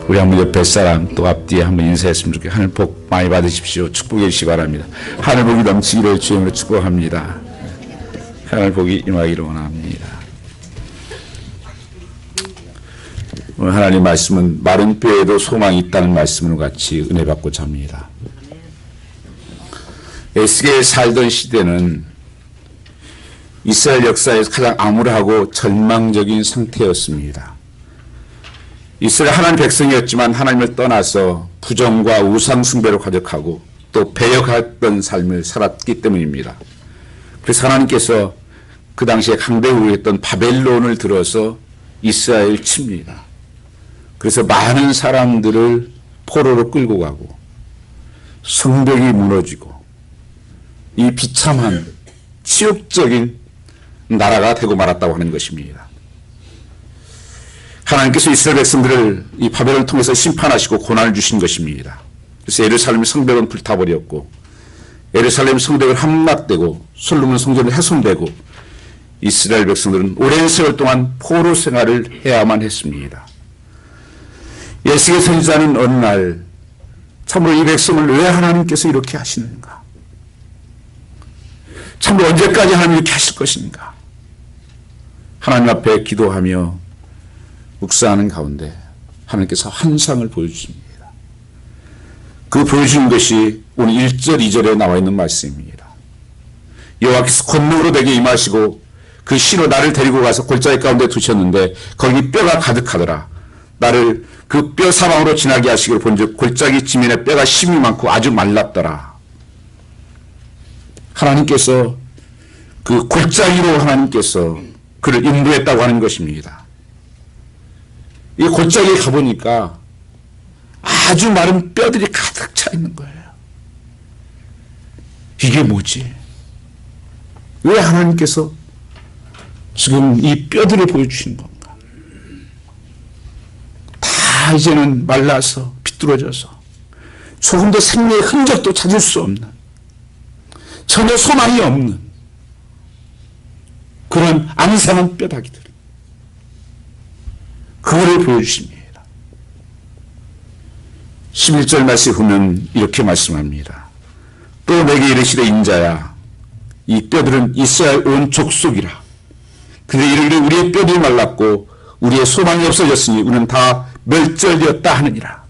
우리 한번 옆에 사람 또 앞뒤에 한번 인사했으면 좋겠어요. 하늘 복 많이 받으십시오. 축복해 주시기 바랍니다. 하늘 복이 넘치기를 주님으로 축복합니다. 하늘 복이 임하기를 원합니다. 오늘 하나님 말씀은 마른 뼈에도 소망이 있다는 말씀으로 같이 은혜 받고자 합니다. 에스겔 살던 시대는 이스라엘 역사에서 가장 암울하고 절망적인 상태였습니다. 이스라엘 하나님 백성이었지만 하나님을 떠나서 부정과 우상 숭배로 가득하고 또 배역했던 삶을 살았기 때문입니다. 그래서 하나님께서 그 당시에 강대국이었던 바벨론을 들어서 이스라엘을 칩니다. 그래서 많은 사람들을 포로로 끌고 가고 성벽이 무너지고 이 비참한 치욕적인 나라가 되고 말았다고 하는 것입니다. 하나님께서 이스라엘 백성들을 이 바벨론을 통해서 심판하시고 고난을 주신 것입니다. 그래서 예루살렘 성벽은 불타버렸고 예루살렘 성벽은 함락되고 솔로몬 성전은 훼손되고 이스라엘 백성들은 오랜 세월 동안 포로 생활을 해야만 했습니다. 에스겔 선지자는 어느 날 참으로 이 백성을 왜 하나님께서 이렇게 하시는가? 참으로 언제까지 하나님 이렇게 하실 것인가? 하나님 앞에 기도하며 묵상하는 가운데 하나님께서 환상을 보여주십니다. 그 보여주는 것이 오늘 1절 2절에 나와 있는 말씀입니다. 여호와께서 권능으로 내게 임하시고 그 신으로 나를 데리고 가서 골짜기 가운데 두셨는데 거기 뼈가 가득하더라. 나를 그 뼈 사방으로 지나게 하시기를 본즉 골짜기 지면에 뼈가 심이 많고 아주 말랐더라. 하나님께서 그 골짜기로 하나님께서 그를 인도했다고 하는 것입니다. 이 골짜기에 가보니까 아주 마른 뼈들이 가득 차 있는 거예요. 이게 뭐지? 왜 하나님께서 지금 이 뼈들을 보여주신 건가? 다 이제는 말라서 비뚤어져서 조금 더 생명의 흔적도 찾을 수 없는 전혀 소망이 없는 그런 앙상한 뼈다귀들 그거를 보여주십니다. 11절 말씀 보면 이렇게 말씀합니다. 또 내게 이르시되 인자야 이 뼈들은 이스라엘 온 족속이라. 근데 이르기를 우리의 뼈들이 말랐고 우리의 소망이 없어졌으니 우리는 다 멸절되었다 하느니라.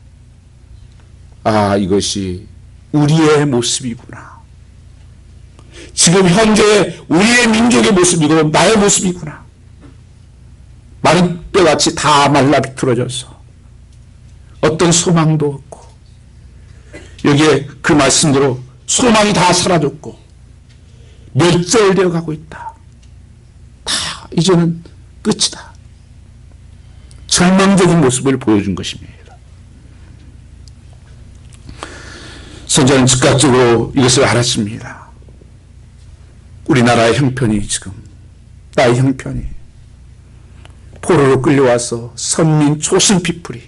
아, 이것이 우리의 모습이구나. 지금 현재 우리의 민족의 모습이고 나의 모습이구나. 마른 뼈같이 다 말라 비틀어져서 어떤 소망도 없고 여기에 그 말씀대로 소망이 다 사라졌고 멸절되어 가고 있다. 다 이제는 끝이다. 절망적인 모습을 보여준 것입니다. 선지자는 즉각적으로 이것을 알았습니다. 우리나라의 형편이 지금 나의 형편이 포로로 끌려와서 선민 초신 피플이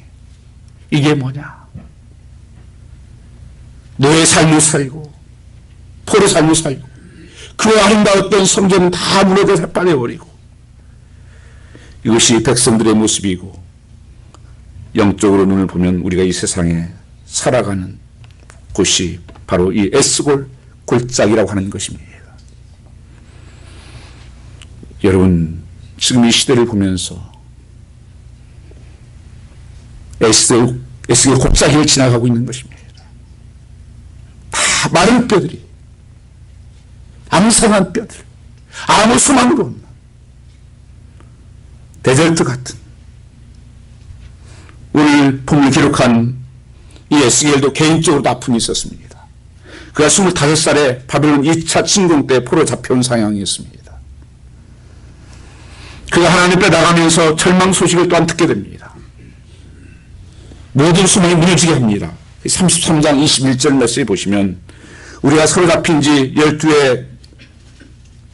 이게 뭐냐? 노예 삶을 살고 포로 삶을 살고 그 아름다웠던 성전은 다 무너져 새빨려버리고 이것이 백성들의 모습이고 영적으로 눈을 보면 우리가 이 세상에 살아가는 곳이 바로 이 에스골 골짜기라고 하는 것입니다. 여러분 지금 이 시대를 보면서 에스겔 골짜기를 지나가고 있는 것입니다. 다 마른 뼈들이 앙상한 뼈들 아무 소망도 없는 데절트 같은 오늘 본문을 기록한 이 에스겔도 개인적으로 아픔이 있었습니다. 그가 25살에 바벨론 2차 침공 때 포로 잡혀온 상황이었습니다. 그가 하나님 앞에 나가면서 절망 소식을 또한 듣게 됩니다. 모든 소망이 무너지게 합니다. 33장 21절 말씀에 보시면 우리가 서로 잡힌 지 12회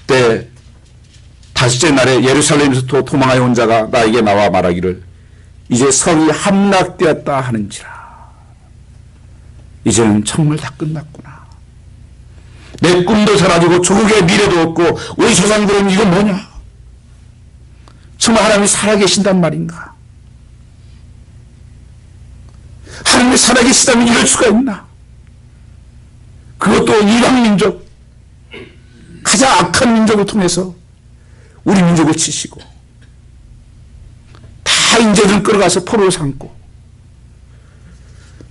때 다섯째 날에 예루살렘에서 도망하여 온 자가 나에게 나와 말하기를 이제 성이 함락되었다 하는지라. 이제는 정말 다 끝났구나. 내 꿈도 사라지고 조국의 미래도 없고 우리 조상들은 이거 뭐냐? 정말 하나님이 살아계신단 말인가? 하나님이 살아계시다면 이럴 수가 있나? 그것도 이방민족, 가장 악한 민족을 통해서 우리 민족을 치시고 다 인재들을 끌어가서 포로로 삼고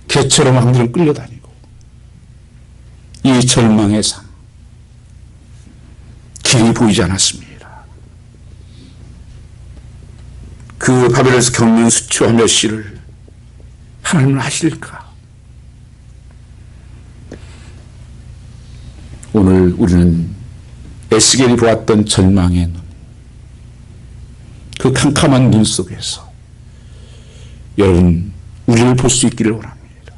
개처럼 왕들은 끌려다니고 이 절망의 삶, 길이 보이지 않았습니다. 그 바벨에서 겪는 수치와 멸시를 하나님은 하실까? 오늘 우리는 에스겔이 보았던 절망의 눈, 그 캄캄한 눈 속에서 여러분 우리를 볼 수 있기를 원합니다.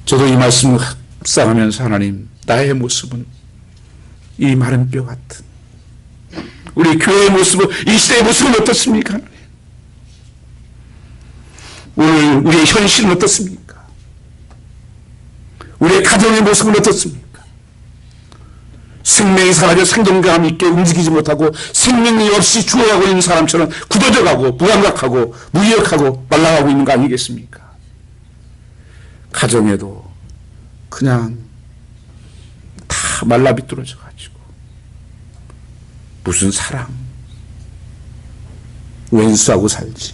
저도 이 말씀을 묵상하면서 하나님, 나의 모습은 이 마른 뼈 같은 우리 교회의 모습은, 이 시대의 모습은 어떻습니까? 오늘 우리의 현실은 어떻습니까? 우리의 가정의 모습은 어떻습니까? 생명이 사라져 생동감 있게 움직이지 못하고 생명이 없이 죽어가고 있는 사람처럼 굳어져가고 무감각하고 무기력하고 말라가고 있는 거 아니겠습니까? 가정에도 그냥 다 말라비뚤어져 가지고 무슨 사랑, 왼수하고 살지.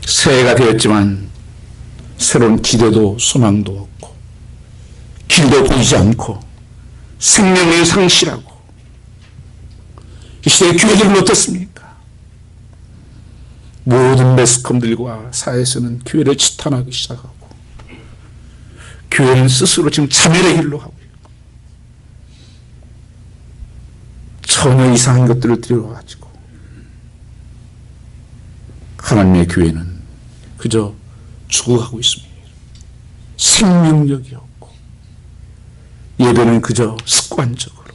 새해가 되었지만 새로운 기대도 소망도 없고 길도 보이지 않고 생명을 상실하고 이 시대의 교회들은 어떻습니까? 모든 매스컴들과 사회에서는 교회를 치탄하기 시작하고 교회는 스스로 지금 자멸의 길로 가고 있고 전혀 이상한 것들을 들여가지고 하나님의 교회는 그저 죽어가고 있습니다. 생명력이 없고 예배는 그저 습관적으로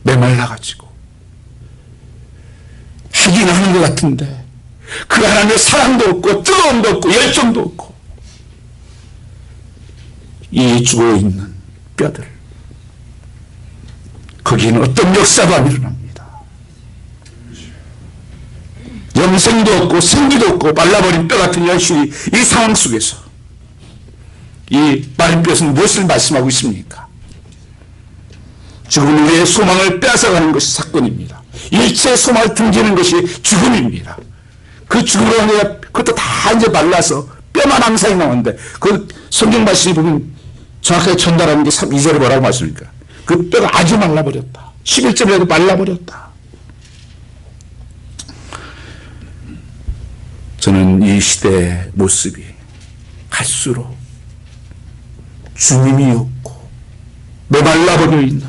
메말라가지고 하긴 하는 것 같은데 그 하나님의 사랑도 없고 뜨거움도 없고 열정도 없고 이 죽어있는 뼈들, 거기는 어떤 역사도 안 일어납니다. 영생도 없고 생기도 없고 말라버린 뼈 같은 현실이 이 상황 속에서 이 마른 뼈는 무엇을 말씀하고 있습니까? 지금 우리의 소망을 빼앗아가는 것이 사건입니다. 일체의 소망을 등지는 것이 죽음입니다. 그 죽음으로 하면 그것도 다 이제 말라서 뼈만 항상이 나오는데 그 성경 말씀이 보면 정확하게 전달하는 게 2절에 뭐라고 말씀입니까? 그 뼈가 아주 말라버렸다. 11절에도 말라버렸다. 저는 이 시대의 모습이 갈수록 주님이 없고 메말라버려 있는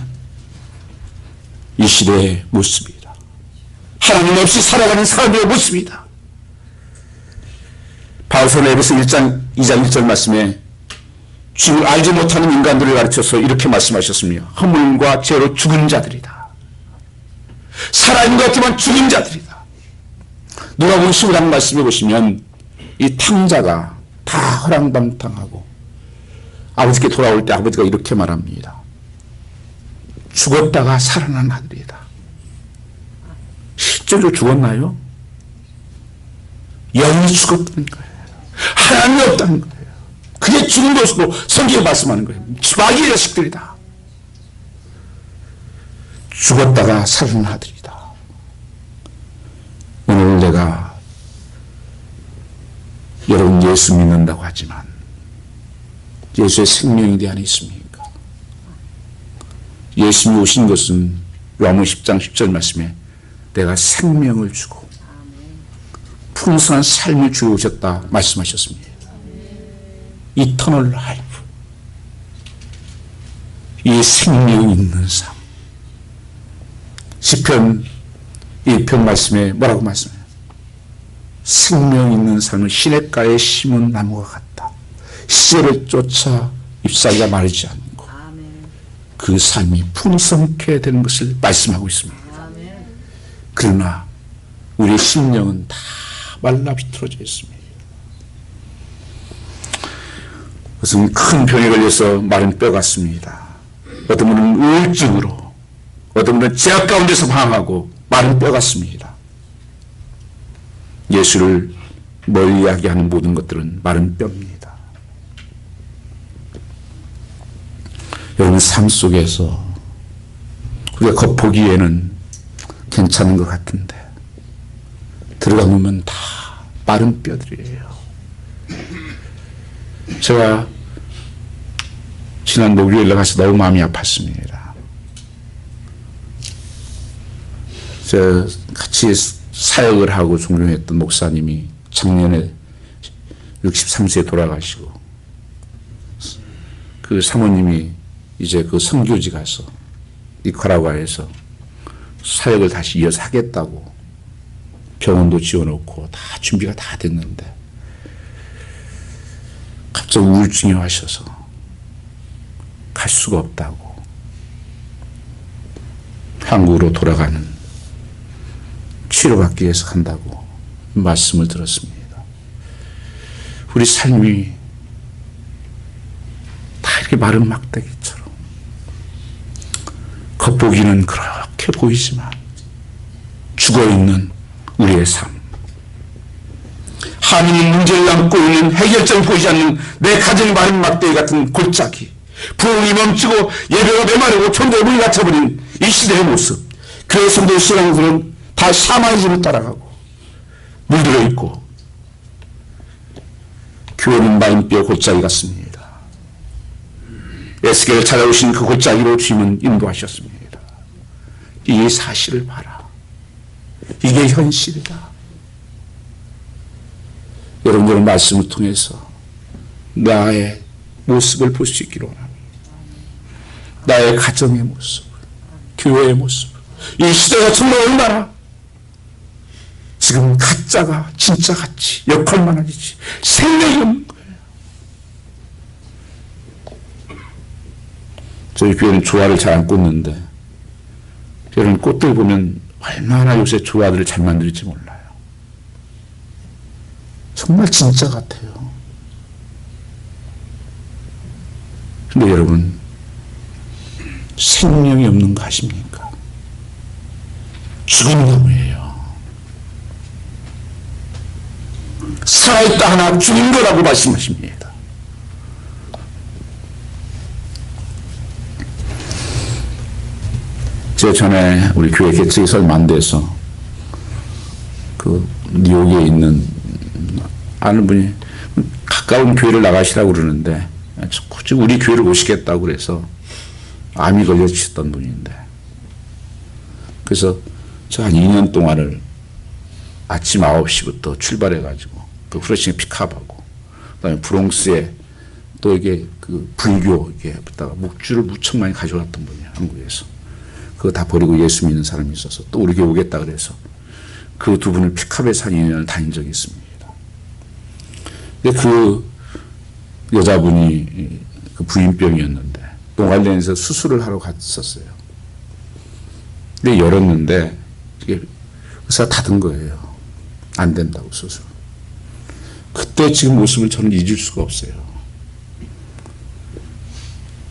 이 시대의 모습이다. 하나님 없이 살아가는 사람의 모습이다. 바울서는 에베소 1장 2장 1절 말씀에 주를 알지 못하는 인간들을 가르쳐서 이렇게 말씀하셨으며 허물과 죄로 죽은 자들이다. 살아있는 것 같지만 죽은 자들이다. 누가복음 15장 말씀해 보시면 이 탕자가 다 허랑방탕하고 아버지께 돌아올 때 아버지가 이렇게 말합니다. 죽었다가 살아난 아들이다. 실제로 죽었나요? 영이 죽었다는 거예요. 하나님이 없다는 거예요. 그게 죽은 것으로 성경이 말씀하는 거예요. 마귀의 자식들이다. 죽었다가 살아난 아들이다. 오늘 내가 여러분 예수 믿는다고 하지만 예수의 생명이 내 안에 있습니까? 예수님이 오신 것은 요한복음 10장 10절 말씀에 내가 생명을 주고 풍성한 삶을 주어 오셨다 말씀하셨습니다. 이터널 라이프, 이 생명이 있는 삶. 시편 1편 말씀에 뭐라고 말씀해요? 생명 있는 삶은 시냇가에 심은 나무와 같다. 시절을 쫓아 잎사귀가 마르지 않고 그 삶이 풍성케 되는 것을 말씀하고 있습니다. 그러나 우리의 심령은 다 말라 비틀어져 있습니다. 무슨 큰 병에 걸려서 마른 뼈 같습니다. 어떤 분은 우울증으로, 어떤 분은 제약 가운데서 방황하고 마른 뼈 같습니다. 예수를 멀리하게 하는 모든 것들은 마른 뼈입니다. 여러분, 삶 속에서 우리가 겉보기에는 괜찮은 것 같은데 들어가 보면 다 마른 뼈들이에요. 제가 지난 목요일에 가서 너무 마음이 아팠습니다. 제가 같이 사역을 하고 존경했던 목사님이 작년에 63세에 돌아가시고, 그 사모님이 이제 그 선교지 가서 니카라과에서 사역을 다시 이어서 하겠다고 병원도 지어놓고 다 준비가 다 됐는데 갑자기 우울증이 와셔서 갈 수가 없다고 한국으로 돌아가는, 치료받기 위해서 간다고 말씀을 들었습니다. 우리 삶이 다 이렇게 마른 막대기처럼 겉보기는 그렇게 보이지만 죽어있는 우리의 삶, 한인이 문제를 안고 있는 해결점이 보이지 않는 내 가정의 마른 막대기 같은 골짜기, 부흥이 멈추고 예배가 메마르고 천대에 물이 갇혀버린 이 시대의 모습, 교회 성도 신앙들은 다 샤머니즘을 따라가고 물들어 있고, 교회는 마른 뼈 골짜기 같습니다. 에스겔을 찾아오신 그 골짜기로 주님은 인도하셨습니다. 이 사실을 봐라. 이게 현실이다. 여러분들의 말씀을 통해서 나의 모습을 볼 수 있기를 원합니다. 나의 가정의 모습, 교회의 모습, 이 시대가 정말 얼마나 지금 가짜가 진짜같이 역할만 하지 생명이 없는 거예요. 저희 교회는 조화를 잘 안 꽂는데 여러분, 꽃들 보면 얼마나 요새 조화들을 잘 만들지 몰라요. 정말 진짜 같아요. 근데 여러분, 생명이 없는 거 아십니까? 죽은 나무예요. 살아있다 하나 죽은 거라고 말씀하십니다. 제 전에 우리 교회 개척이 설마 안 돼서 그 뉴욕에 있는 아는 분이 가까운 교회를 나가시라고 그러는데 굳이 우리 교회를 오시겠다고 그래서 암이 걸려주셨던 분인데, 그래서 저 한 2년 동안을 아침 9시부터 출발해가지고 그 후레싱에 픽업하고, 그 다음에 브롱스에 또 이게 그 불교 이게 붙다가 묵주를 무척 많이 가져왔던 분이에요, 한국에서. 그거 다 버리고 예수 믿는 사람이 있어서 또 우리 교회 오겠다 그래서 그 두 분을 픽업해서 한 2년을 다닌 적이 있습니다. 근데 그 여자분이 그 부인병이었는데 동관련에서 수술을 하러 갔었어요. 근데 열었는데 이게 의사가 닫은 거예요. 안 된다고, 수술. 그때 지금 모습을 저는 잊을 수가 없어요.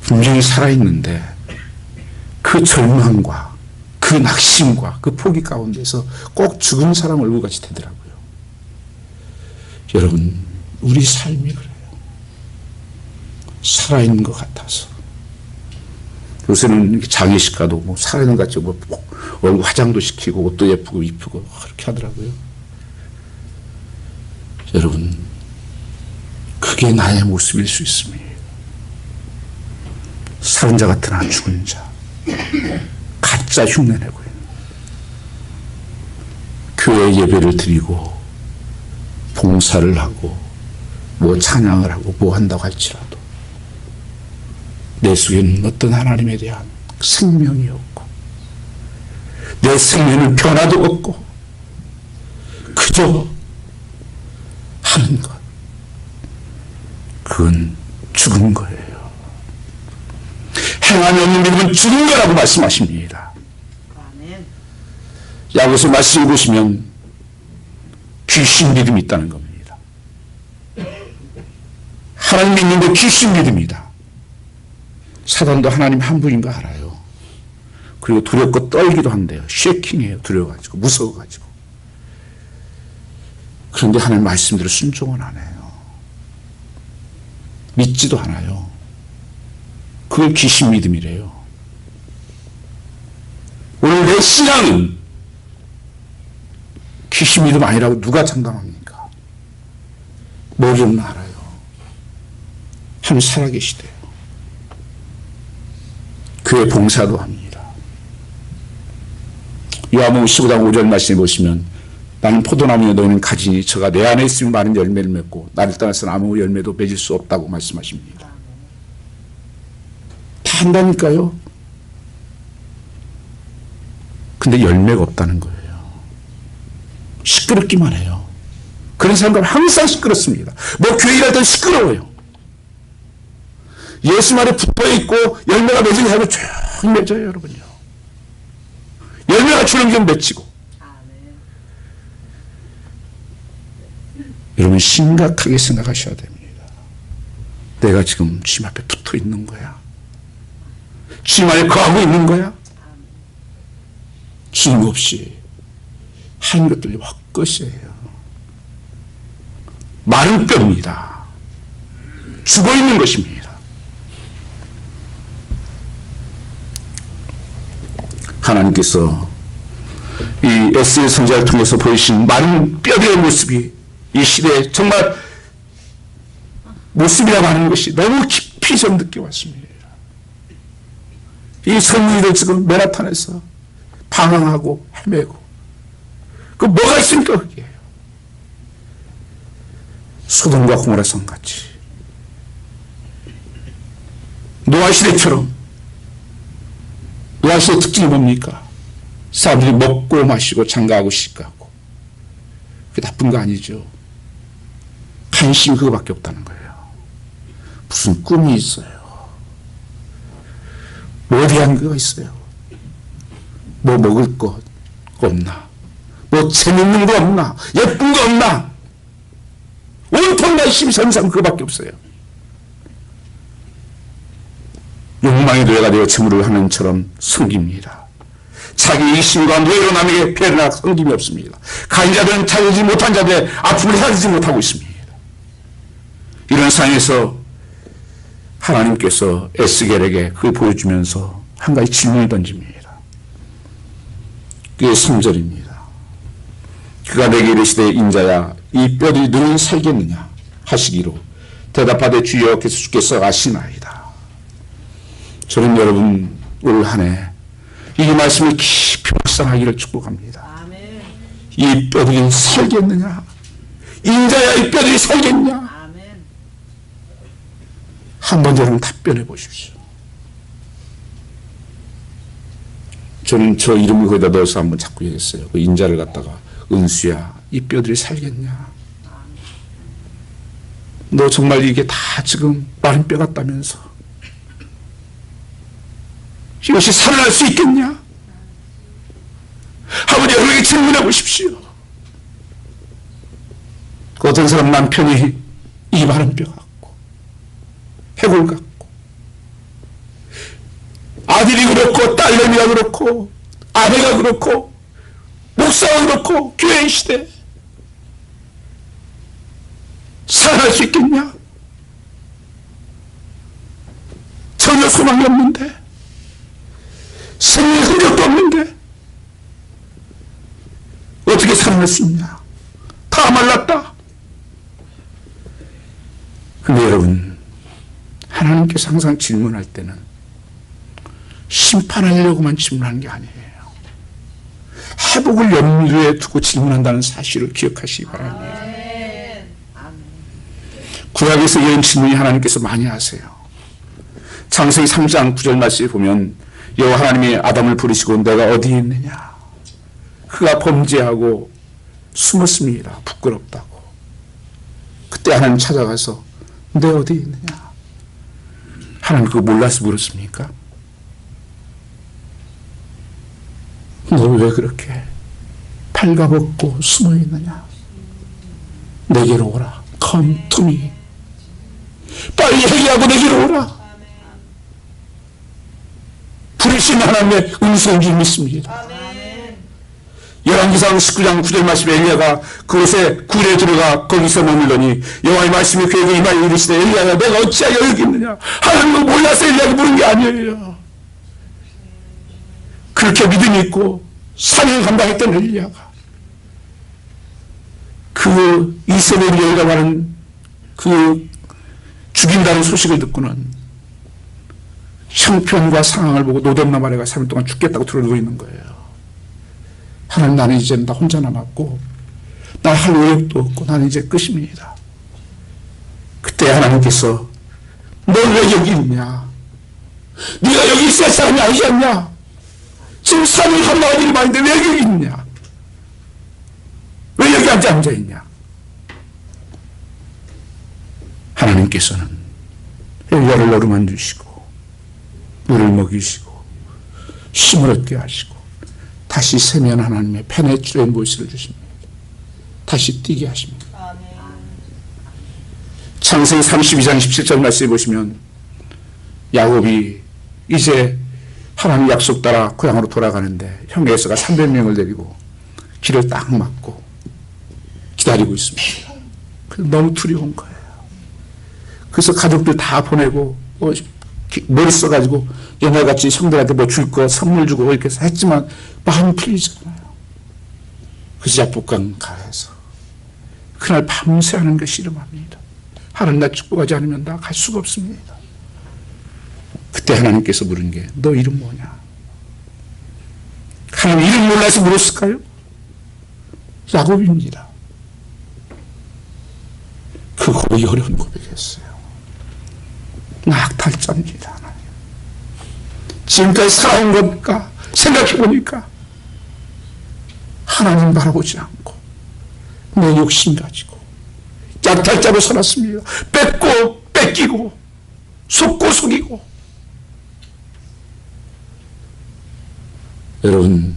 분명히 살아있는데 그 절망과 그 낙심과 그 포기 가운데서 꼭 죽은 사람 얼굴같이 되더라고요. 여러분, 우리 삶이 그래요. 살아있는 것 같아서. 요새는 장례식 가도 뭐 살아있는 것 같이 뭐 얼굴 화장도 시키고 옷도 예쁘고 이쁘고 그렇게 하더라고요. 여러분, 그게 나의 모습일 수 있습니다. 사는 자 같으나 죽은 자, 가짜 흉내내고 있는 교회 예배를 드리고 봉사를 하고 뭐 찬양을 하고 뭐 한다고 할지라도 내 속에는 어떤 하나님에 대한 생명이 없고 내 생명은 변화도 없고 그저 하는 것, 그건 죽은 거예요. 행함이 없는 믿음은 죽은 거라고 말씀하십니다. 야고보서 말씀을 보시면 귀신 믿음이 있다는 겁니다. 하나님 믿는데 귀신 믿음이다. 사단도 하나님 한 분인 거 알아요. 그리고 두렵고 떨기도 한대요. 쉐킹해요. 두려워가지고 무서워가지고. 그런데 하나님 말씀대로 순종은 안 해요. 믿지도 않아요. 그걸 귀신 믿음이래요. 오늘 내 신앙은 귀신 믿음 아니라고 누가 장담합니까? 모르는 알아요. 하나님 살아계시대요. 교회 봉사도 합니다. 요한복음 15장 5절 말씀에 보시면 나는 포도나무에 너는 가지니 저가 내 안에 있으면 많은 열매를 맺고 나를 떠나서는 아무 열매도 맺을 수 없다고 말씀하십니다. 다 한다니까요. 근데 열매가 없다는 거예요. 시끄럽기만 해요. 그런 사람들은 항상 시끄럽습니다. 뭐 교회 일할 때 시끄러워요. 예수 말에 붙어있고 열매가 맺으면 하고 조용히 맺어요, 여러분요. 열매가 주는 게 맺히고. 여러분 심각하게 생각하셔야 됩니다. 내가 지금 주님 앞에 붙어 있는 거야? 주님 안에 거하고 있는 거야? 주님 없이 하는 것들이 헛것이에요. 마른 뼈입니다. 죽어 있는 것입니다. 하나님께서 이 에스겔 선지자를 통해서 보이신 마른 뼈들의 모습이 이 시대에 정말 모습이라고 하는 것이 너무 깊이 좀 느껴왔습니다. 이 선민이들 지금 맨하탄에서 방황하고 헤매고 그 뭐가 있습니까 그게? 소돔과 고모라 성같이 노아 시대처럼. 노아 시대 특징이 뭡니까? 사람들이 먹고 마시고 장가하고 시가하고. 그게 나쁜 거 아니죠. 관심이 그거밖에 없다는 거예요. 무슨 꿈이 있어요. 뭐에 대한 거가 있어요. 뭐 먹을 것 없나? 뭐 재밌는 거 없나? 예쁜 거 없나? 온통 관심이 항상 그거밖에 없어요. 욕망의 노예가 되어 재물을 하는 처럼 섬깁니다. 자기 이심과 노예로 남에게 배려나 섬김이 없습니다. 가진 자들은 자유지 못한 자들의 아픔을 헤아리지 못하고 있습니다. 이런 상황에서 하나님께서 에스겔에게 그걸 보여주면서 한 가지 질문을 던집니다. 그게 3절입니다. 그가 내게 이르시되 인자야 이 뼈들이 능히 살겠느냐 하시기로 대답하되 주여 여호와께서 주께서 아시나이다. 저는 여러분 올 한 해 이 말씀을 깊이 묵상하기를 축복합니다. 아멘. 이 뼈들이 살겠느냐? 인자야 이 뼈들이 살겠냐? 아멘. 한번 여러분 답변해 보십시오. 저는 저 이름을 거기다 넣어서 한번 자꾸 얘기했어요. 그 인자를 갖다가 은수야 이 뼈들이 살겠냐? 너 정말 이게 다 지금 마른 뼈 같다면서 이것이 살아날 수 있겠냐? 한번 여러분에게 질문해 보십시오. 어떤 사람 남편이 이 마른 뼈 같고 해골 같고 아들이 그렇고 딸내미가 그렇고 아내가 그렇고 목사가 그렇고 교회 시대 살아날 수 있겠냐? 전혀 소망이 없는데 생명의 흔적도 없는데 어떻게 살아날 수 있냐? 다 말랐다. 근데 여러분 하나님께서 항상 질문할 때는 심판하려고만 질문하는 게 아니에요. 회복을 염두에 두고 질문한다는 사실을 기억하시기 바랍니다. 구약에서 이런 질문이 하나님께서 많이 하세요. 창세기 3장 9절 말씀에 보면 여호와 하나님이 아담을 부르시고 내가 어디에 있느냐? 그가 범죄하고 숨었습니다. 부끄럽다고. 그때 하나님 찾아가서 내 어디에 있느냐? 하나님 그거 몰라서 물었습니까? 너 왜 그렇게 발가벗고 숨어 있느냐? 내게로 오라. Come to me. 빨리 회개하고 내게로 오라. 부르신 하나님의 음성을 믿습니다. 열왕기상 19장 9절 말씀에 엘리야가 그곳에 굴에 들어가 거기서 머물더니 여호와의 말씀이 그에게 임하여 이르시되 엘리야야 내가 어찌하여 여기 있느냐. 하나님을 몰라서 엘리야가 물은 게 아니에요. 그렇게 믿음이 있고 사명을 감당했던 엘리야가 그 이세벨 여인이라고 하는 그 죽인다는 소식을 듣고는 형편과 상황을 보고 노뎀남 아래가 3일 동안 죽겠다고 들어누워 있는 거예요. 하나님, 나는 이제 나 혼자 남았고 나 할 의욕도 없고 나는 이제 끝입니다. 그때 하나님께서 너 왜 여기 있냐? 네가 여기 있을 사람이 아니지 않냐? 지금 사명을 감당할 일이 많은데 왜 여기 있냐? 왜 여기 앉아 있냐? 하나님께서는 엘리야를 어루만 주시고 물을 먹이시고 힘을 얻게 하시고 다시 세면 하나님의 페네트레인 보이스를 주십니다. 다시 뛰게 하십니다. 창세기 32장 17절 말씀에 보시면 야곱이 이제 하나님 약속 따라 고향으로 돌아가는데 형 에서가 300명을 데리고 길을 딱 막고 기다리고 있습니다. 너무 두려운 거예요. 그래서 가족들 다 보내고 머리 써가지고 옛날같이 형들한테 뭐 줄 거 선물 주고 이렇게 해서 했지만 마음이 풀리잖아요. 그래서 야복강 가해서 그날 밤새 하는 게 씨름합니다. 하나님 나 축복하지 않으면 나 갈 수가 없습니다. 그때 하나님께서 물은 게 너 이름 뭐냐? 하나님 이름 몰라서 물었을까요? 야곱입니다. 그 고백이 어려운 고백이었어요. 낙탈자입니다. 하나님. 지금까지 살아온 겁니까? 생각해보니까 하나님 바라보지 않고 내 욕심 가지고 약탈자로 살았습니다. 뺏고 뺏기고 속고 속이고. 여러분,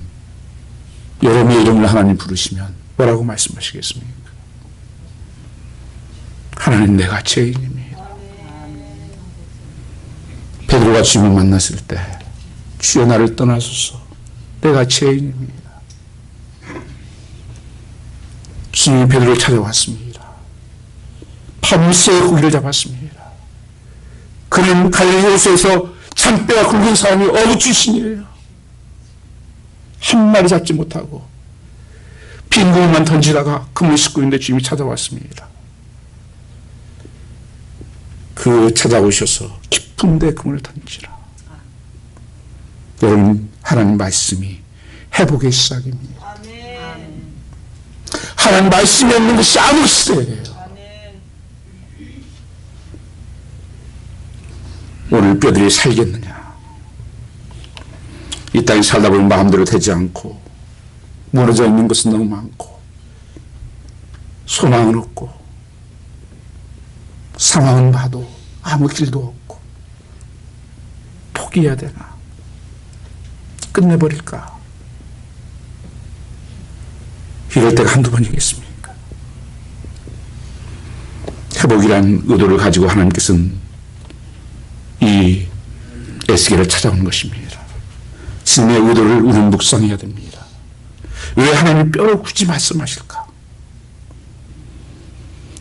여러분의 이름을 하나님 부르시면 뭐라고 말씀하시겠습니까? 하나님, 내가 죄인입니다. 베드로가 주님을 만났을 때 주여 나를 떠나소서, 내가 죄인입니다. 주님이 베드로를 찾아왔습니다. 밤새 고기를 잡았습니다. 그는 갈릴리 호수에서 잔뼈가 굵은 사람이 어부출신이에요. 한 마리 잡지 못하고 빈 그물만 던지다가 그물을 싣고 있는데 주님이 찾아왔습니다. 그 찾아오셔서 깊은 데 그물을 던지라. 여러분, 하나님 말씀이 회복의 시작입니다. 하나님 말씀이 없는 것이 아무 시대예요. 오늘 뼈들이 살겠느냐? 이 땅에 살다 보면 마음대로 되지 않고 무너져 있는 것은 너무 많고 소망은 없고 상황은 봐도 아무 길도 없고 포기해야 되나? 끝내버릴까? 이럴 때가 한두 번이겠습니까? 회복이라는 의도를 가지고 하나님께서는 이 에스겔을 찾아오는 것입니다. 주님의 의도를 우리는 묵상해야 됩니다. 왜 하나님이 뼈를 굳이 말씀하실까?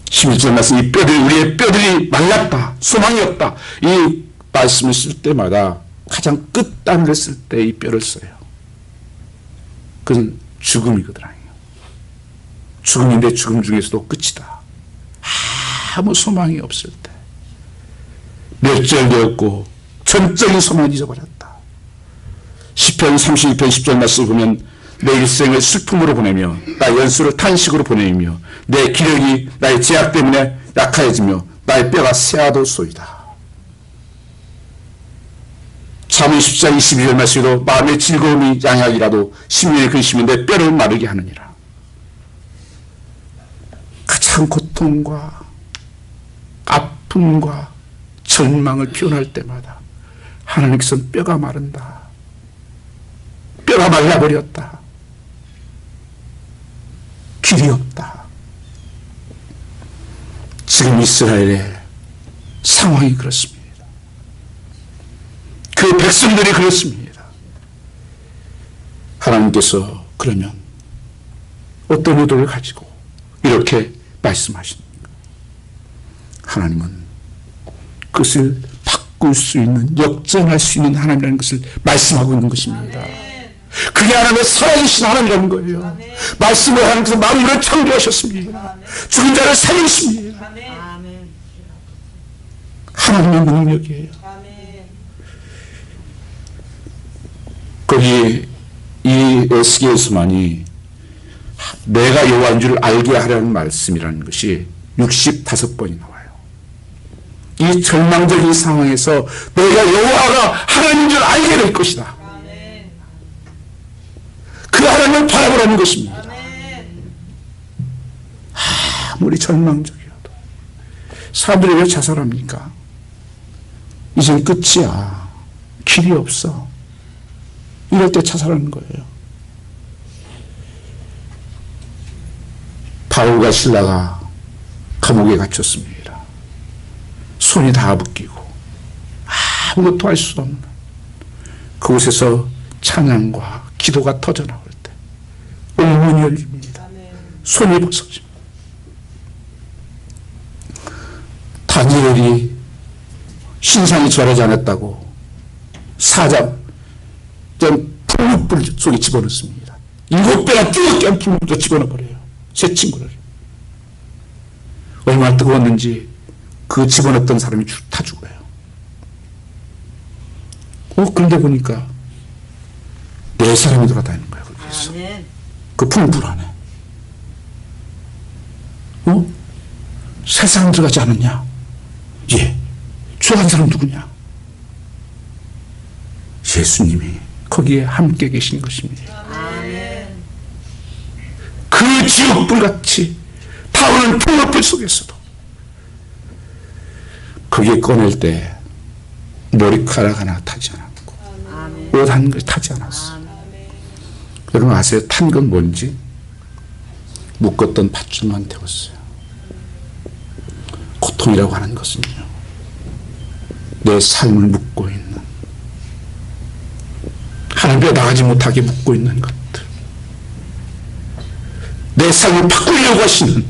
11절 말씀, 이 뼈들이, 우리의 뼈들이 말랐다, 소망이 없다. 이 말씀을 쓸 때마다 가장 끝단을 쓸 때 이 뼈를 써요. 그건 죽음이거든요. 죽음인데 죽음 중에서도 끝이다. 아무 소망이 없을 때, 멸절되었고 전적인 소망을 잊어버렸다. 시편 32편 10절 말씀을 보면 내 일생을 슬픔으로 보내며 나의 연수를 탄식으로 보내며 내 기력이 나의 제약 때문에 약해지며 나의 뼈가 쇠하도소이다. 잠언 14장 22절 말씀에도 마음의 즐거움이 양약이라도 심령의 근심이 내 뼈를 마르게 하느니라. 가장 고통과 아픔과 절망을 표현할 때마다 하나님께서는 뼈가 마른다, 뼈가 말라버렸다, 길이 없다. 지금 이스라엘의 상황이 그렇습니다. 그 백성들이 그렇습니다. 하나님께서 그러면 어떤 의도를 가지고 이렇게 말씀하십니까? 하나님은 그것을 바꿀 수 있는, 역전할 수 있는 하나님이라는 것을 말씀하고 있는 것입니다. 그게 하나님의 살아계신 하나님이라는 거예요. 말씀을 하나님께서 만물을 창조하셨습니다. 죽은 자를 살리십니다. 하나님의 능력이에요. 거기 이 에스겔서만이 내가 여호와인 줄 알게 하려는 말씀이라는 것이 65번이 나와요. 이 절망적인 상황에서 내가 여호와가 하나님인 줄 알게 될 것이다. 그 하나님을 바라보라는 것입니다. 아무리 절망적이어도. 사람들이 왜 자살합니까? 이젠 끝이야. 길이 없어. 이럴 때 자살하는 거예요. 바울과 실라가 감옥에 갇혔습니다. 손이 다 묶이고 아무것도 할 수 없는 그곳에서 찬양과 기도가 터져나올 때 옥문이 열립니다. 손이 벗어집니다. 다니엘이 신상이 절하지 않았다고 사자 풀무불 속에 집어넣습니다. 7배나 뜨겁게 한 풀무불에 집어넣어버려요. 새 친구를. 얼마나 뜨거웠는지 그 집어넣었던 사람이 다 죽어요. 그런데 보니까 4사람이 돌아다니는 거예요. 거기서. 그 풀무불 안에. 세 사람 들어가지 않았냐? 예. 들어간 사람 누구냐? 예수님이 거기에 함께 계신 것입니다. 그 지옥불같이 타오르는 풍화불 속에서도 거기에 꺼낼 때 머리카락 하나 타지 않았고 옷 한 걸 타지 않았어. 여러분 아세요? 탄 건 뭔지? 묶었던 밧줄만 태웠어요. 고통이라고 하는 것은요, 내 삶을 묶고 있는, 하나님께 나가지 못하게 묶고 있는 것들, 내 삶을 바꾸려고 하시는,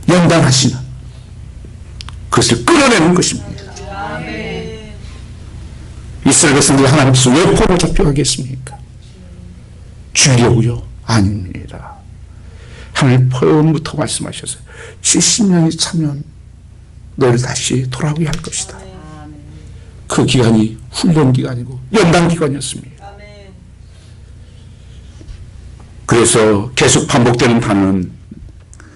연단하시는 그것을 끌어내는 것입니다. 이스라엘 백성들이 하나님께서 왜 포로 잡혀가겠습니까? 주려고요? 아닙니다. 하나님 처음부터 말씀하셔서 70년이 차면 너를 다시 돌아오게 할 것이다. 그 기간이 훈련 기간이고 연단 기간이었습니다. 그래서 계속 반복되는 단어는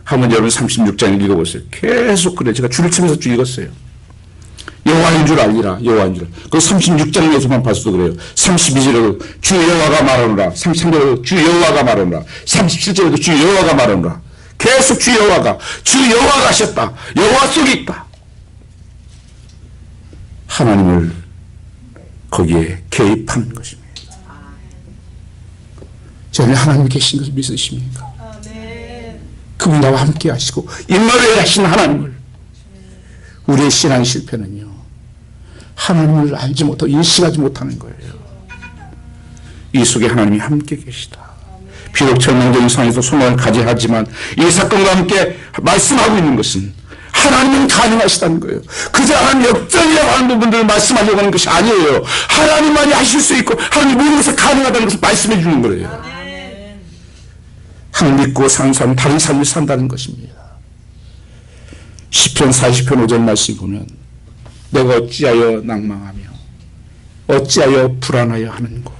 한번 여러분 36장을 읽어보세요. 계속 그래. 제가 줄을 치면서 쭉 읽었어요. 여호와인 줄 알리라. 여호와인 줄. 그 36장에서만 봐서도 그래요. 32절에도 주 여호와가 말하노라. 33절에도 주 여호와가 말하노라. 37절에도 주 여호와가 말하노라. 계속 주 여호와가 하셨다. 여호와 속에 있다. 하나님을 거기에 개입하는 것입니다. 저는 하나님이 계신 것을 믿으십니까? 그분이 나와 함께 하시고 인마누엘 하신 하나님을. 우리의 신앙 실패는요, 하나님을 알지 못하고 인식하지 못하는 거예요. 이 속에 하나님이 함께 계시다. 비록 절망적인 상황에서 소망을 가져야 하지만 이 사건과 함께 말씀하고 있는 것은 하나님은 가능하시다는 거예요. 그저 하나님 역전이라고 하는 부분들을 말씀하려고 하는 것이 아니에요. 하나님만이 하실 수 있고 하나님 모든 것이 가능하다는 것을 말씀해 주는 거예요. 하나님 믿고 사는 사람은 다른 삶을 산다는 것입니다. 시편 40편 5절 말씀 보면 내가 어찌하여 낭망하며 어찌하여 불안하여 하는고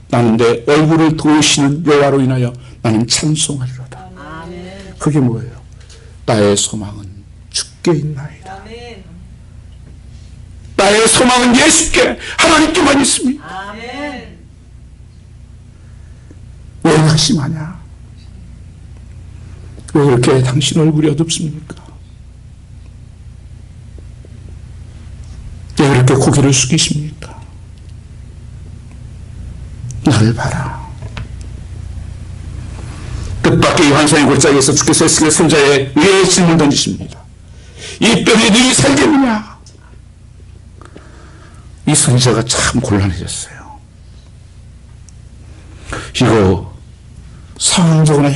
나는 내 얼굴을 도우시는 여호와로 인하여 나는 찬송하리로다. 그게 뭐예요? 나의 소망은 주께 있나이다. 나의 소망은 예수께, 하나님께만 있습니다. 왜 낙심하냐? 왜 그렇게 당신 얼굴이 어둡습니까? 왜 그렇게 고개를 숙이십니까? 나를 봐라. 뜻밖의 요한상의 골짜기에서 주께서 에스겔 선자의 왜 질문 던지십니다. 이 뼈들이 너희 살겠느냐? 이 선지자가 참 곤란해졌어요. 이거 상황적으로나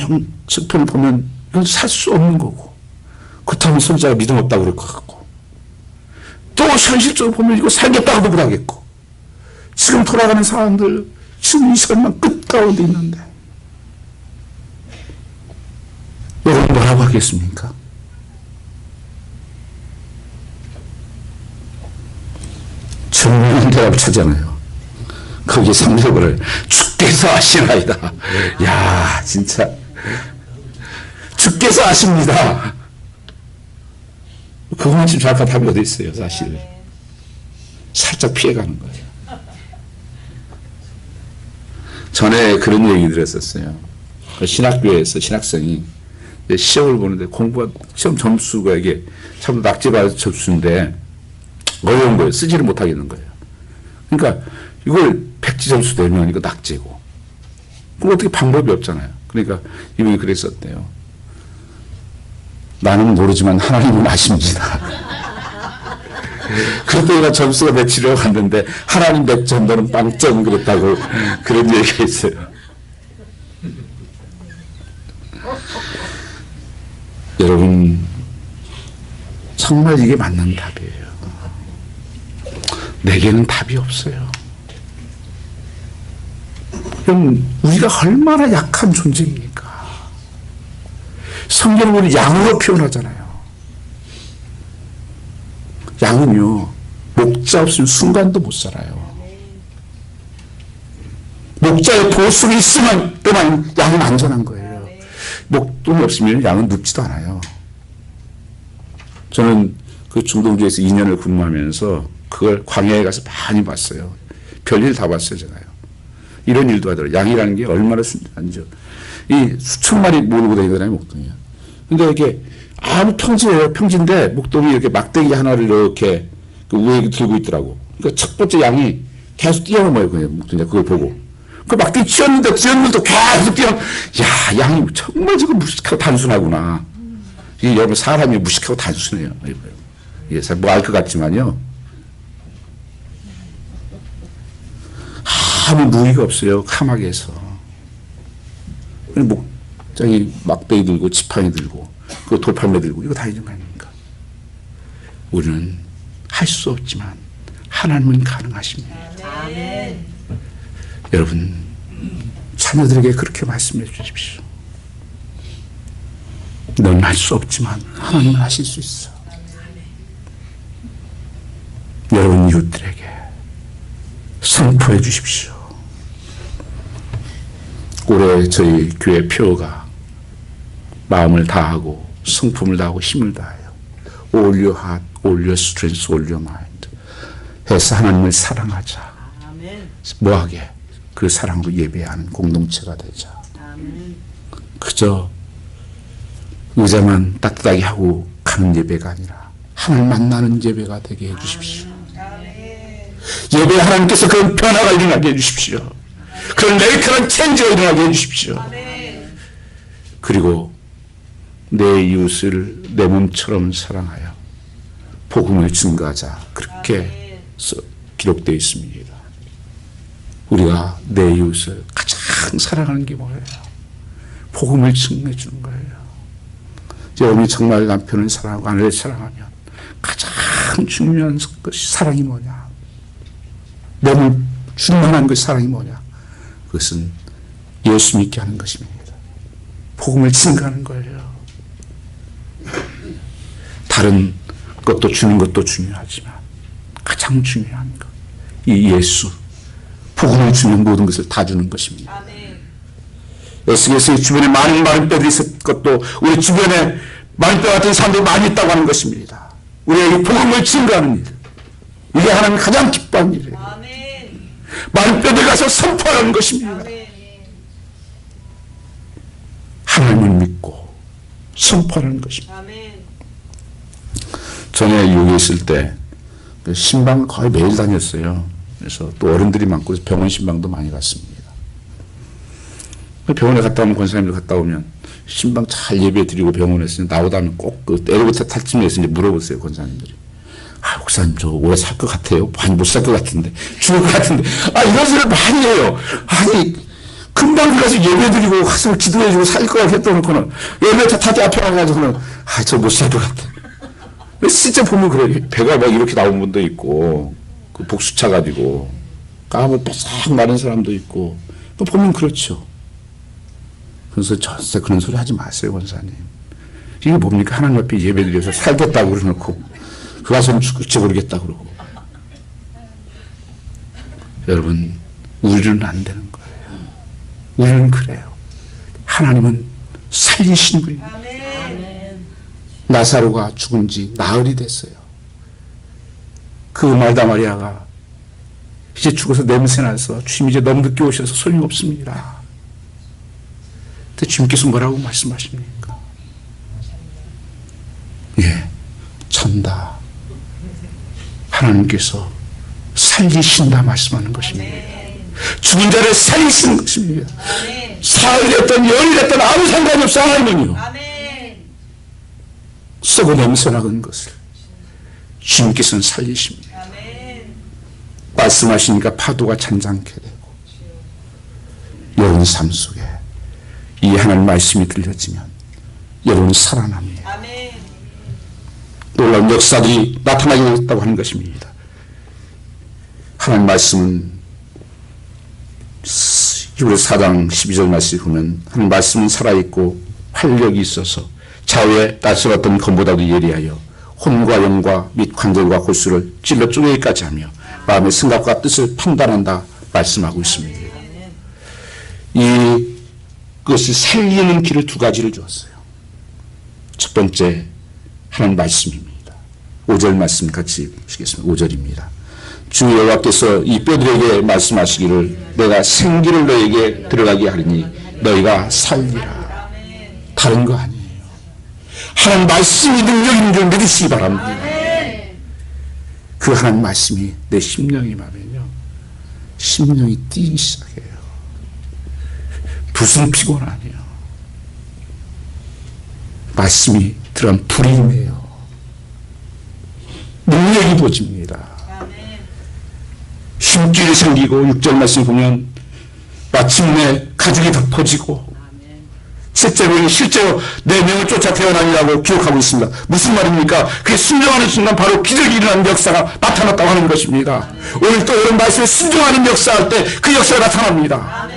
형편을 보면 이건 살 수 없는 거고, 그렇다면 선지자가 믿음 없다고 그럴 것 같고, 또 현실적으로 보면 이거 살겠다고도 못하겠고, 지금 돌아가는 상황들, 지금 이 시간만 끝 가운데 있는데, 여러분 뭐라고 하겠습니까? 정명한 대답을 찾잖아요. 거기에 상대적으로 주께서 아시나이다. 야, 진짜 주께서 아십니다. 그것만큼 정확한 답이 어디 있어요, 사실. 살짝 피해가는 거예요. 전에 그런 얘기 들었었어요. 신학교에서 신학생이 시험을 보는데 시험 점수가 이게 참 낙제받은 점수인데 어려운 거예요. 쓰지를 못하겠는 거예요. 그러니까 이걸 백지 점수 되면 이거 낙제고. 그럼 어떻게 방법이 없잖아요. 그러니까 이분이 그랬었대요. 나는 모르지만 하나님은 아십니다. 그랬더니 점수가 몇이라고 갔는데 하나님 100점 너는 빵점 그랬다고 그런 얘기가 있어요. 여러분 정말 이게 맞는 답이에요. 내게는 답이 없어요. 그럼 우리가 얼마나 약한 존재입니까? 성경을 보면 양으로 표현하잖아요. 양은요, 목자 없으면 순간도 못 살아요. 목자의 보습이 있으면 때만 양은 안전한 거예요. 목돈이 없으면 양은 눕지도 않아요. 저는 그 중동주에서 2년을 근무하면서 그걸 광야에 가서 많이 봤어요. 별일 다 봤어요, 제가요. 이런 일도 하더라고요. 양이라는 게 얼마나 순진한지. 이 수천 마리 몰고 다니거든요, 목동이요. 근데 이렇게 아무 평지예요. 평지인데 목동이 이렇게 막대기 하나를 이렇게 그 위에 들고 있더라고. 그러니까 첫 번째 양이 계속 뛰어넘어요. 그냥 목동이 그걸 보고. 그 막대기 쥐었는데도 계속 야, 양이 정말 지금 무식하고 단순하구나. 이게 여러분 사람이 무식하고 단순해요. 이게 뭐 알 것 같지만요. 아무 무의가 없어요. 카막에서. 목장이 막대기 들고 지팡이 들고 그 돌팔매 들고 이거 다 있는 거 아닙니까? 우리는 할 수 없지만 하나님은 가능하십니다. 아멘. 여러분 자녀들에게 그렇게 말씀해 주십시오. 넌 할 수 없지만 하나님은 하실 수 있어. 여러분 이웃들에게 선포해 주십시오. 올해 저희 교회 표가 마음을 다하고 성품을 다하고 힘을 다해요. All your heart, all your strength, all your mind 해서 하나님을 사랑하자. 뭐하게? 그 사랑으로 예배하는 공동체가 되자. 그저 의자만 따뜻하게 하고 가는 예배가 아니라 하나님 만나는 예배가 되게 해 주십시오. 예배 하나님께서 그런 변화가 일어나게 해 주십시오. 그런 레이크한 체인지가 일어나게 해 주십시오. 그리고 내 이웃을 내 몸처럼 사랑하여 복음을 증거하자. 그렇게 기록되어 있습니다. 우리가 내 이웃을 가장 사랑하는 게 뭐예요? 복음을 증거해 주는 거예요. 여러분이 정말 남편을 사랑하고 아내를 사랑하면 가장 중요한 것이 사랑이 뭐냐? 너무 중요한 것이 사랑이 뭐냐? 그것은 예수 믿게 하는 것입니다. 복음을 증거하는 거예요. 다른 것도 주는 것도 중요하지만 가장 중요한 것, 이 예수, 복음을 주는 모든 것을 다 주는 것입니다. 에스겔서의 주변에 많은 뼈들이 있을 것도 우리 주변에 많은 뼈 같은 사람들이 많이 있다고 하는 것입니다. 우리가 이 복음을 증거하는 일, 이게 하나님 가장 기뻐하는 일이에요. 많은 뼈들 가서 선포하는 것입니다. 하나님을 믿고 선포하는 것입니다. 전에 여기 있을 때 신방 거의 매일 다녔어요. 그래서 또 어른들이 많고 병원 신방도 많이 갔습니다. 병원에 갔다 오면 권사님들 갔다 오면 신방 잘 예배 드리고 병원에서 나오다면 꼭 그 엘리베이터 탈 쯤에서 이제 물어보세요, 권사님들이. 아, 목사님 저 오래 살 것 같아요. 많이 못 살 것 같은데. 죽을 것 같은데. 아, 이런 소리를 많이 해요. 아니, 금방 들어가서 예배드리고 가서 기도해주고 살 거라고 했더놓고는 예배 타티 앞에 가가지고는 저 못 살 것 같아. 진짜 보면 그래. 배가 막 이렇게 나온 분도 있고 그 복수차 가지고 까만 뽀싹 마른 사람도 있고 보면 그렇죠. 그래서 절대 그런 소리 하지 마세요, 권사님. 이게 뭡니까? 하나님 앞에 예배드려서 살겠다고 그러놓고 그 가서는 죽을지 모르겠다고 그러고. 여러분, 우리는 안 되는 거예요. 우리는 그래요. 하나님은 살리신 분입니다. 나사로가 죽은 지 나흘이 됐어요. 그 말다 마리아가 이제 죽어서 냄새나서 주님 이제 너무 늦게 오셔서 소용없습니다. 근데 주님께서 뭐라고 말씀하십니까? 예, 찬다. 하나님께서 살리신다 말씀하는 것입니다. 죽은 자를 살리시는 것입니다. 사흘이 됐든 열이 됐든 아무 상관이 없어. 하나님은요, 썩어 냄새나는 것을 주님께서는 살리십니다. 말씀하시니까 파도가 잔잔케 되고 여러분 삶 속에 이 하나님 말씀이 들려지면 여러분 살아납니다. 놀라운 역사들이 나타나게 됐다고 하는 것입니다. 하나님 말씀은 히브리 4장 12절 말씀을 보면 하나님 말씀은 살아있고 활력이 있어서 좌우에 날카로웠던 검보다도 예리하여 혼과 영과 및 관절과 골수를 찔러 쪼개기까지 하며 마음의 생각과 뜻을 판단한다 말씀하고 있습니다. 이것이 살리는 길을 두 가지를 주었어요. 첫 번째 하나님 말씀입니다. 5절 말씀 같이 보시겠습니다. 5절입니다. 주 여호와께서 이 뼈들에게 말씀하시기를 내가 생기를 너에게 들어가게 하리니 너희가 살리라. 다른 거 아니에요. 하나님 말씀이 능력 있는 줄 믿으시기 바랍니다. 그 하나님 말씀이 내 심령에 임하면요, 심령이 뛰기 시작해요. 무슨 피곤 아니에요. 말씀이 들어간 불이 임해요. 능력이 보집니다. 힘줄이 생기고 6절 말씀 보면 마침내 가죽이 덮어지고 셋째로는 실제로 내 명을 쫓아 태어나니라고 기록하고 있습니다. 무슨 말입니까? 그게 순종하는 순간 바로 기적이 일어나는 역사가 나타났다고 하는 것입니다. 오늘 또 이런 말씀에 순종하는 역사할 때 그 역사가 나타납니다.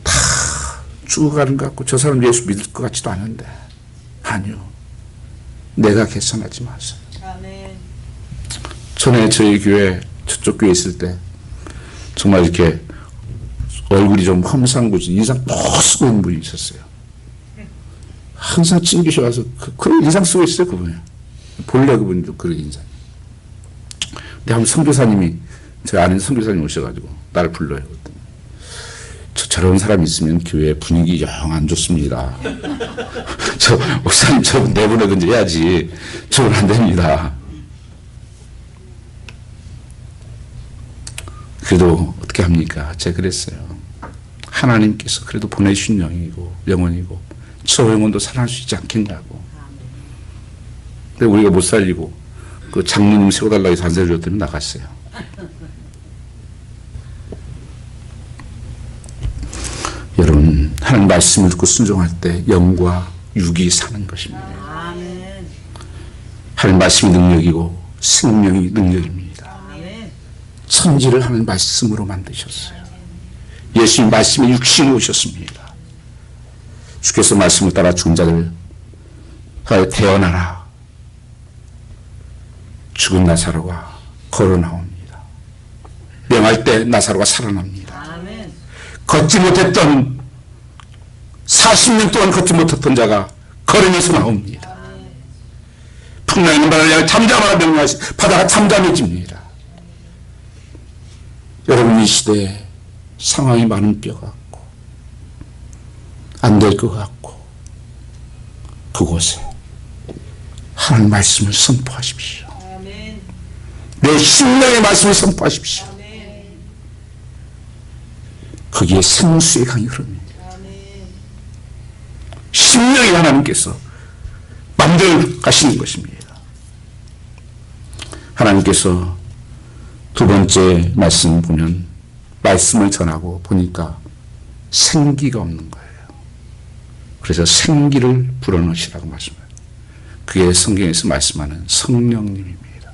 다 죽어가는 것 같고 저 사람 예수 믿을 것 같지도 않은데 아니요. 내가 개선하지 마세요. 전에 저희 교회 저쪽 교회 있을 때 정말 이렇게 얼굴이 좀 험상궂은 인상 못 쓰고 있는 분이 있었어요. 항상 찡기셔와서 그런 인상 쓰고 있어요. 그분이 본래 그분도 그런 인상. 근데 한번 선교사님이 제가 아는 선교사님 오셔가지고 나를 불러요. 저런 사람이 있으면 교회 분위기 영 안 좋습니다. 저 목사님 저분 내보내든지 해야지 저분 안 됩니다. 그래도 어떻게 합니까? 제가 그랬어요. 하나님께서 그래도 보내주신 영혼이고 저 영혼도 살아날 수 있지 않겠냐고. 근데 우리가 못 살리고 그 장로님 세워달라고 해서 안 세워줬더니 나갔어요. 여러분, 하나님 말씀을 듣고 순종할 때 영과 육이 사는 것입니다. 하나님 말씀이 능력이고 생명이 능력입니다. 천지를 하나님 말씀으로 만드셨어요. 예수님 말씀이 육신이 오셨습니다. 주께서 말씀을 따라 죽은 자들 하여 태어나라. 죽은 나사로가 걸어 나옵니다. 명할 때 나사로가 살아납니다. 걷지 못했던 40년 동안 걷지 못했던 자가 걸으면서 나옵니다. 풍랑이 바다를 향해 잠잠하라 명령하시 바다가 잠잠해집니다. 여러분, 이 시대에 상황이 많은 뼈 같고 안 될 것 같고 그곳에 하나님 말씀을 선포하십시오. 내 심령의 말씀을 선포하십시오. 거기에 생수의 강이 흐릅니다. 심령이 하나님께서 만들어 가시는 것입니다. 하나님께서 두 번째 말씀 보면 말씀을 전하고 보니까 생기가 없는 거예요. 그래서 생기를 불어넣으시라고 말씀해요. 그게 성경에서 말씀하는 성령님입니다.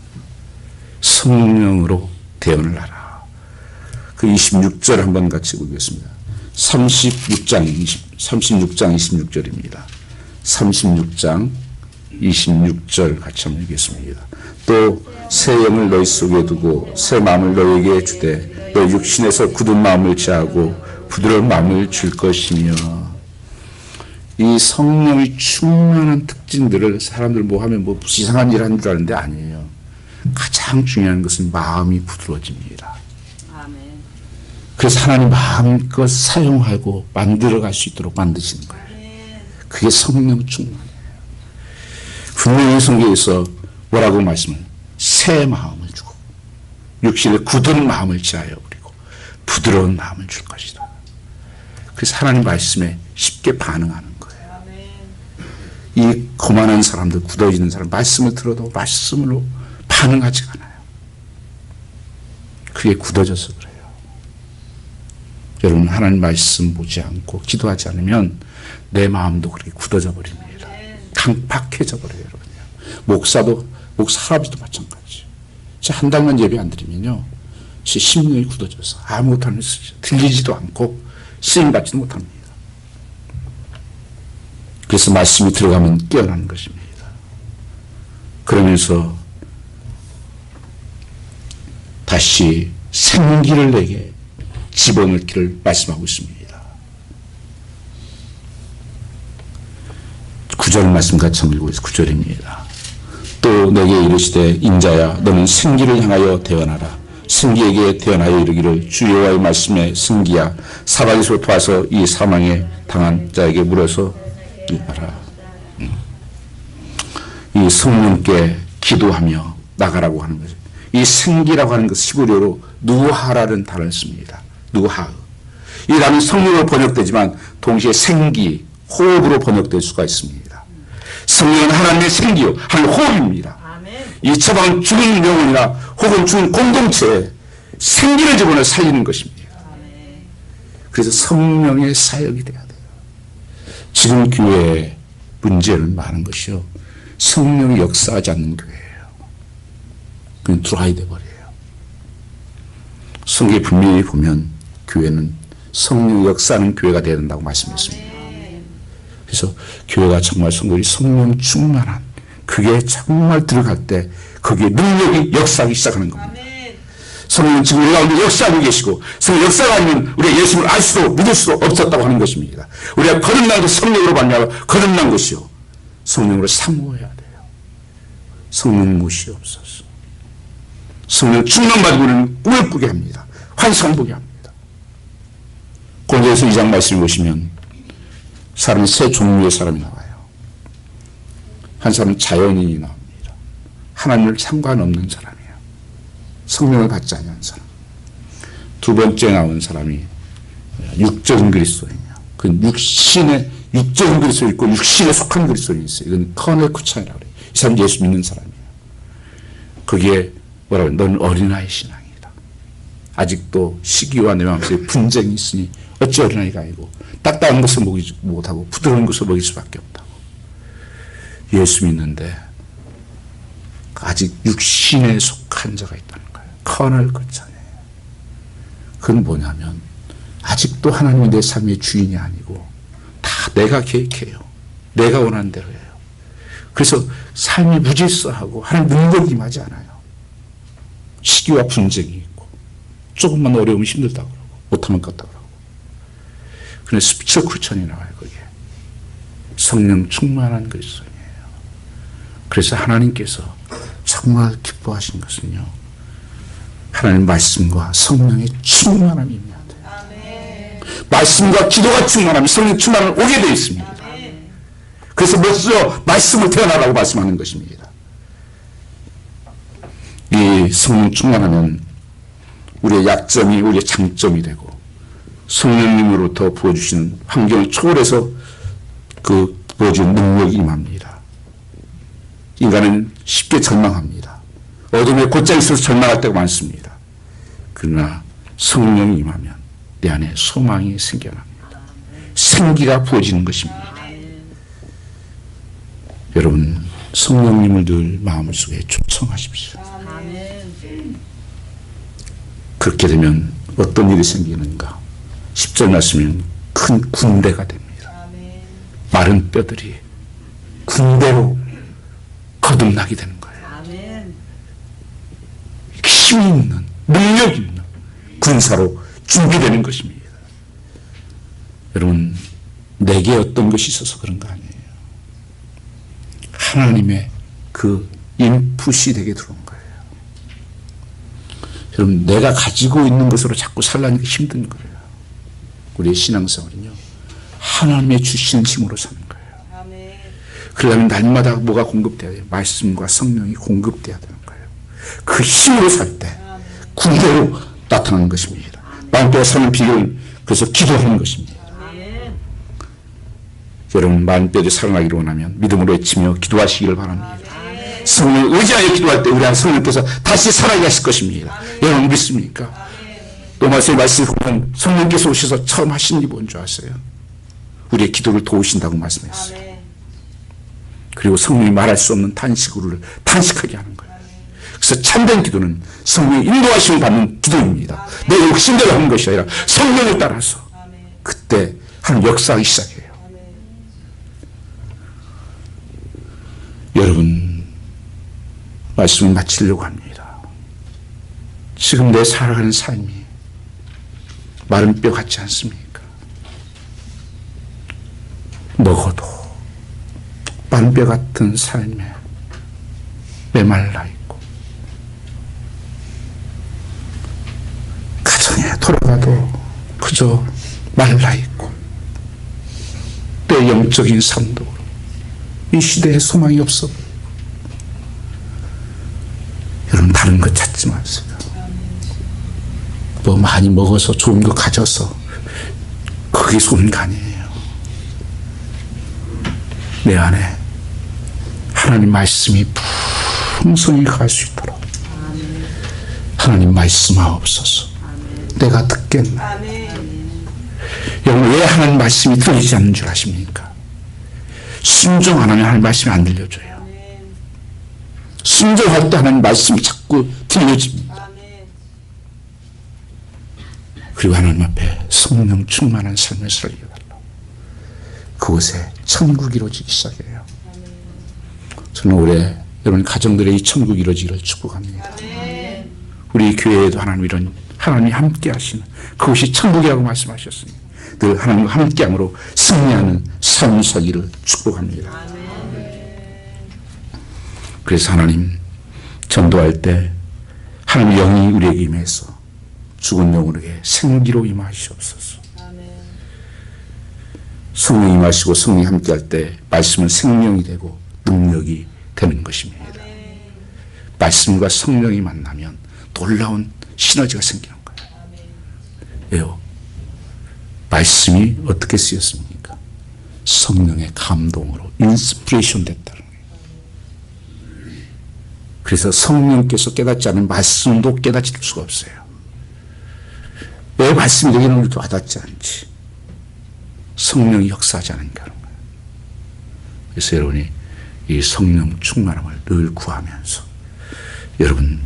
성령으로 대언을 하라. 그 26절 한번 같이 보겠습니다. 36장 26절입니다. 36장 26절 같이 한번 읽겠습니다. 또 새 영을 너희 속에 두고 새 마음을 너희에게 주되 너희 육신에서 굳은 마음을 제하고 부드러운 마음을 줄 것이며. 이 성령이 충만한 특징들을 사람들 뭐 하면 뭐 이상한 일 하는 줄 아는데 아니에요. 가장 중요한 것은 마음이 부드러워집니다. 그래서 하나님 마음껏 사용하고 만들어갈 수 있도록 만드시는 거예요. 그게 성령 충만이에요. 분명히 성경에서 뭐라고 말씀을 새 마음을 주고 육신의 굳은 마음을 제하여 버리고 부드러운 마음을 줄 것이다. 그래서 하나님 말씀에 쉽게 반응하는 거예요. 이 거만한 사람들, 굳어있는 사람, 말씀을 들어도 말씀으로 반응하지 않아요. 그게 굳어져서 그래요. 여러분, 하나님 말씀 보지 않고 기도하지 않으면 내 마음도 그렇게 굳어져 버립니다. 강팍해져 버려요, 여러분요. 목사 할아버지도 마찬가지. 한 달만 예배 안 드리면요, 제 심령이 굳어져서 아무것도 안 했어요. 들리지도 않고 쓰임 받지도 못합니다. 그래서 말씀이 들어가면 깨어나는 것입니다. 그러면서 다시 생기를 내게 집어넣기를 말씀하고 있습니다. 9절 말씀 같이 한번 읽고 있습니다. 9절입니다. 또 내게 이르시되 인자야 너는 생기를 향하여 대언하라. 생기에게 대언하여 이르기를 주 여호와의 말씀에 생기야 사방에서 도와서 이 사망에 당한 자에게 물어서 이봐라. 이 성령께 기도하며 나가라고 하는 거죠. 이 생기라고 하는 것 히브리어로 누하라는 단어를 씁니다. 누하. 이 단어는 성령으로 번역되지만 동시에 생기, 호흡으로 번역될 수가 있습니다. 성령은 하나님의 생기요, 하나님의 호흡입니다. 이 처방은 죽은 영혼이나 혹은 죽은 공동체에 생기를 집어넣어 살리는 것입니다. 그래서 성령의 사역이 돼야 돼요. 지금 교회의 문제는 많은 것이요, 성령이 역사하지 않는 교회예요. 그냥 드라이 돼버려요. 성경에 분명히 보면 교회는 성령 역사하는 교회가 되어야 된다고 말씀했습니다. 그래서 교회가 정말 성령 충만한, 그게 정말 들어갈 때 거기에 능력이 역사하기 시작하는 겁니다. 성령은 지금 우리 가운데 역사하고 계시고, 성령 역사가 아니면 우리가 예수님을 알 수도 믿을 수도 없었다고 하는 것입니다. 우리가 거듭난 것도 성령으로 말미암아 거듭난 것이요, 성령으로 사모해야 돼요. 성령 무시 없어서 성령 충만받으면 꿈을 꾸게 합니다. 환상 보게 합니다. 고린도서 2장 말씀을 보시면 사람은 세 종류의 사람이 나와요. 한 사람은 자연인이 나옵니다. 하나님을 상관없는 사람이에요. 성령을 받지 않는 사람. 두 번째 나온 사람이 육적인 그리스도인이에요. 그 육적인 그리스도 있고 육신에 속한 그리스도인이 있어요. 이건 커넬 쿠차이라고 그래요. 이 사람 예수 믿는 사람이에요. 거기에 뭐라고 해요? 넌 어린아이 신앙이다. 아직도 시기와 내 마음속에 분쟁이 있으니 어찌 어린아이가 아니고 딱딱한 것을 먹이지 못하고 부드러운 것을 먹일 수밖에 없다고. 예수 믿는데 아직 육신에 속한 자가 있다는 거예요. 커널 거창해. 그건 뭐냐면 아직도 하나님이 내 삶의 주인이 아니고 다 내가 계획해요. 내가 원하는 대로 해요. 그래서 삶이 무질서하고 하나님 능력이 임하지 않아요. 시기와 분쟁이 있고 조금만 어려우면 힘들다고 그러고 못하면 껐다고 그러고. 그런데 스피처 크리스천이 나와요. 거기에 성령 충만한 그리스도인이에요. 그래서 하나님께서 정말 기뻐하신 것은요, 하나님 말씀과 성령의 충만함이 있어야 돼요. 말씀과 기도가 충만하면 성령 충만함을 오게 되어 있습니다. 그래서 먼저 말씀을 태어나라고 말씀하는 것입니다. 이 성령 충만하면 우리의 약점이 우리의 장점이 되고 성령님으로부터 부어주시는 환경을 초월해서 그 부어주는 능력이 임합니다. 인간은 쉽게 절망합니다. 어둠에 곧장 있어서 절망할 때가 많습니다. 그러나 성령이 임하면 내 안에 소망이 생겨납니다. 생기가 부어지는 것입니다. 여러분, 성령님을 늘 마음속에 초청하십시오. 그렇게 되면 어떤 일이 생기는가? 10절 말씀은 큰 군대가 됩니다. 마른 뼈들이 군대로 거듭나게 되는 거예요. 힘이 있는, 능력 있는 군사로 준비되는 것입니다. 여러분, 내게 어떤 것이 있어서 그런 거 아니에요. 하나님의 그 인풋이 되게 들어온 거예요. 여러분, 내가 가지고 있는 것으로 자꾸 살라니까 힘든 거예요. 우리의 신앙생활은요, 하나님의 주신 힘으로 사는 거예요. 그러려면 날마다 뭐가 공급돼야 돼요? 말씀과 성령이 공급돼야 되는 거예요. 그 힘으로 살 때 군대로 나타나는 것입니다. 마음뼈가 사는 비결은 그래서 기도하는 것입니다. 여러분, 마음뼈들이 살아나기를 원하면 믿음으로 외치며 기도하시기를 바랍니다. 성령을 의지하여 기도할 때 우리 안 성령께서 다시 살아나게 하실 것입니다. 여러분 믿습니까? 로마서의 말씀을 보면 성령께서 오셔서 처음 하신 일이 뭔 줄 아세요? 우리의 기도를 도우신다고 말씀했어요. 그리고 성령이 말할 수 없는 탄식으로 탄식하게 하는 거예요. 그래서 참된 기도는 성령의 인도하심을 받는 기도입니다. 내 욕심대로 하는 것이 아니라 성령을 따라서 그때 하는 역사하기 시작해요. 여러분, 말씀을 마치려고 합니다. 지금 내 살아가는 삶이 마른 뼈 같지 않습니까? 먹어도 마른 뼈 같은 삶에 메말라 있고, 가정에 돌아가도 그저 말라 있고, 내 영적인 삶도 이 시대에 소망이 없어. 여러분, 다른 것 찾지 마세요. 뭐 많이 먹어서 좋은 거 가져서 그게 좋은 거 아니에요. 내 안에 하나님 말씀이 풍성히 갈 수 있도록 하나님 말씀하옵소서. 내가 듣겠나? 여러분, 왜 하나님 말씀이 들리지 않는 줄 아십니까? 순종 안 하면 하나님 말씀이 안 들려줘요. 순종할 때 하나님 말씀이 자꾸 들려집니다. 그리고 하나님 앞에 성령 충만한 삶을 살게 달라고. 그곳에 천국이 이루어지기 시작해요. 저는 올해 여러분 가정들의 이 천국이 이루어지기를 축복합니다. 우리 교회에도 하나님 이런 하나님이 함께 하시는 그것이 천국이라고 말씀하셨습니다. 늘 하나님과 함께함으로 승리하는 삶이 살기를 축복합니다. 그래서 하나님 전도할 때 하나님 영이 우리에게 임해서 죽은 영혼에게 생기로 임하시옵소서. 성령이 임하시고 성령이 함께할 때 말씀은 생명이 되고 능력이 되는 것입니다. 말씀과 성령이 만나면 놀라운 시너지가 생기는 거예요. 왜요? 말씀이 어떻게 쓰였습니까? 성령의 감동으로 인스피레이션 됐다는 거예요. 그래서 성령께서 깨닫지 않은 말씀도 깨닫질 수가 없어요. 왜 말씀이 여기는 우리도 와닿지 않지? 성령이 역사하지 않으니까 그런 거예요. 그래서 여러분이 이 성령 충만함을 늘 구하면서 여러분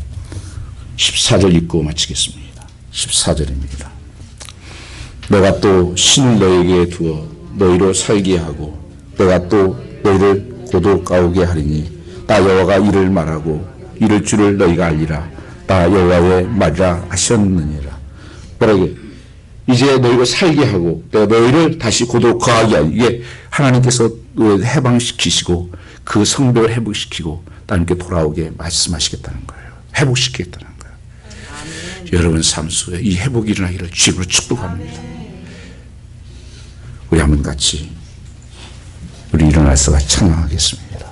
14절 읽고 마치겠습니다. 14절입니다. 내가 또 신을 너에게 두어 너희로 살게 하고 내가 또 너희를 고독하게 하리니 나 여호와가 이를 말하고 이를 줄을 너희가 알리라. 나 여호와의 말이라 하셨느니라. 뭐라게 이제 너희가 살게 하고 내가 너희를 다시 고독하게 하리. 이게 하나님께서 해방시키시고 그 성벽을 회복시키고 하나님께 돌아오게 말씀하시겠다는 거예요. 회복시키겠다는 거예요. 여러분 삶 속에 이 회복이 일어나기를 주님으로 축복합니다. 우리 한번 같이 우리 일어나서 찬양하겠습니다.